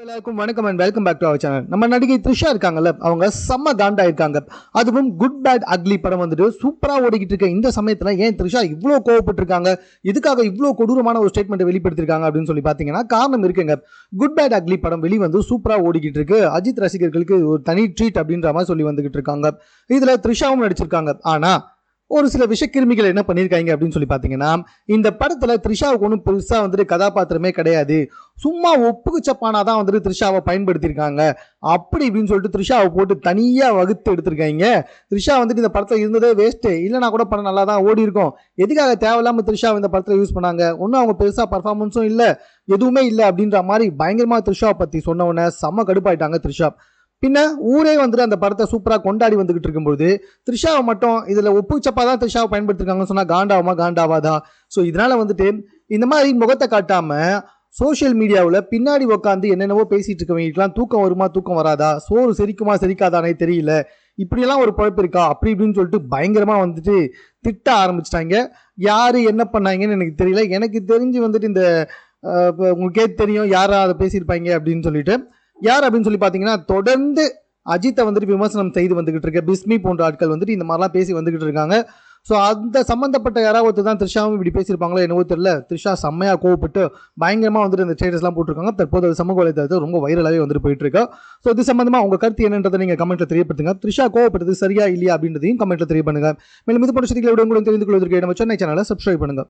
எல்லாருக்கும் வணக்கம் and welcome back to our channel. நம்ம நடிகை த்ரிஷா இருக்காங்கல்ல, அவங்க செம்ம காண்டா இருக்காங்க. அதுவும் குட் பேட் அக்லி படம் வந்துட்டு சூப்பரா ஓடிக்கிட்டு இருக்க இந்த சமயத்துல ஏன் த்ரிஷா இவ்வளோ கோவப்பட்டிருக்காங்க, இதுக்காக இவ்வளோ கொடூரமான ஒரு ஸ்டேட்மெண்ட் வெளிப்படுத்திருக்காங்க அப்படின்னு சொல்லி பார்த்தீங்கன்னா காரணம் இருக்குங்க. குட் பேட் அக்லி படம் வெளிவந்து சூப்பரா ஓடிக்கிட்டு இருக்கு. அஜித் ரசிகர்களுக்கு ஒரு தனி ட்ரீட் அப்படின்ற மாதிரி சொல்லி வந்துகிட்டு இருக்காங்க. இதுல த்ரிஷாவும் நடிச்சிருக்காங்க. ஆனா ஒரு சில விஷக்கிருமிகள் என்ன பண்ணியிருக்காங்க அப்படின்னு சொல்லி பார்த்தீங்கன்னா, இந்த படத்தில் த்ரிஷாவுக்கு ஒன்றும் பெருசாக வந்துட்டு கதாபாத்திரமே கிடையாது, சும்மா ஒப்புக்கு சப்பானா தான் வந்துட்டு த்ரிஷாவை பயன்படுத்தியிருக்காங்க அப்படி இப்படின்னு சொல்லிட்டு த்ரிஷாவை போட்டு தனியாக வகுத்து எடுத்திருக்காங்க. த்ரிஷா வந்துட்டு இந்த படத்தில் இருந்ததே வேஸ்ட்டு, இல்லைனா கூட படம் நல்லா தான் ஓடி இருக்கும், எதுக்காக தேவையில்லாமல் த்ரிஷாவை இந்த படத்தில் யூஸ் பண்ணாங்க, ஒன்றும் அவங்க பெருசாக பர்ஃபார்மன்ஸும் இல்லை, எதுவுமே இல்லை அப்படின்ற மாதிரி பயங்கரமாக த்ரிஷாவை பற்றி சொன்ன உடனே செம்ம கடுப்பாயிட்டாங்க த்ரிஷா. பின்ன ஊரே வந்துட்டு அந்த படத்தை சூப்பராக கொண்டாடி வந்துகிட்டு இருக்கும்போது த்ரிஷாவை மட்டும் இதில் ஒப்புச்சப்பா தான் த்ரிஷாவை பயன்படுத்திருக்காங்கன்னு சொன்னால் காண்டாவுமா காண்டாவாதா? ஸோ இதனால் வந்துட்டு இந்த மாதிரி முகத்தை காட்டாமல் சோஷியல் மீடியாவில் பின்னாடி உட்காந்து என்னென்னவோ பேசிகிட்டு இருக்கவங்களுக்குலாம் தூக்கம் வருமா தூக்கம் வராதா, சோறு செரிக்குமா செரிக்காதானே தெரியல, இப்படியெல்லாம் ஒரு குழப்பம் இருக்கா அப்படி இப்படின்னு சொல்லிட்டு பயங்கரமாக வந்துட்டு திட்ட ஆரம்பிச்சிட்டாங்க. யார் என்ன பண்ணாங்கன்னு எனக்கு தெரியல. எனக்கு தெரிஞ்சு வந்துட்டு இந்த உங்களுக்கே தெரியும் யாரா அதை பேசியிருப்பாங்க அப்படின்னு சொல்லிட்டு. யார் அப்படின்னு சொல்லி பார்த்தீங்கன்னா, தொடர்ந்து அஜித்தை வந்துட்டு விமர்சனம் செய்து வந்துகிட்டு இருக்க பிஸ்மி போன்ற ஆட்கள் வந்துட்டு இந்த மாதிரிலாம் பேசி வந்துகிட்டு இருக்காங்க. ஸோ அந்த சம்மந்தப்பட்ட யாராவது தான் த்ரிஷாவும் இப்படி பேசியிருப்பாங்களோ என்னவோ தெரியல. த்ரிஷா செம்மையாக கோவப்பட்டு பயங்கரமாக வந்துட்டு இந்த ஸ்டேட்டஸ்லாம் போட்டிருக்காங்க. தற்போது சமூக வலைதளத்தில் ரொம்ப வைரலாகவே வந்துட்டு போயிட்டு இருக்கா. ஸோ இது சம்பந்தமாக உங்கள் கருத்து என்னன்றதை நீங்கள் கமெண்ட்டில் தெரியப்படுத்துங்க. த்ரிஷா கோவப்பட்டது சரியா இல்லையா அப்படின்றதையும் கமெண்ட்டில் தெரிய பண்ணுங்க. மேலும் இது போன்ற செய்திகளை உங்களுக்கு தெரிந்து கொள்வதற்கு நம்ம சென்னை சேனலை சப்ஸ்கிரைப் பண்ணுங்க.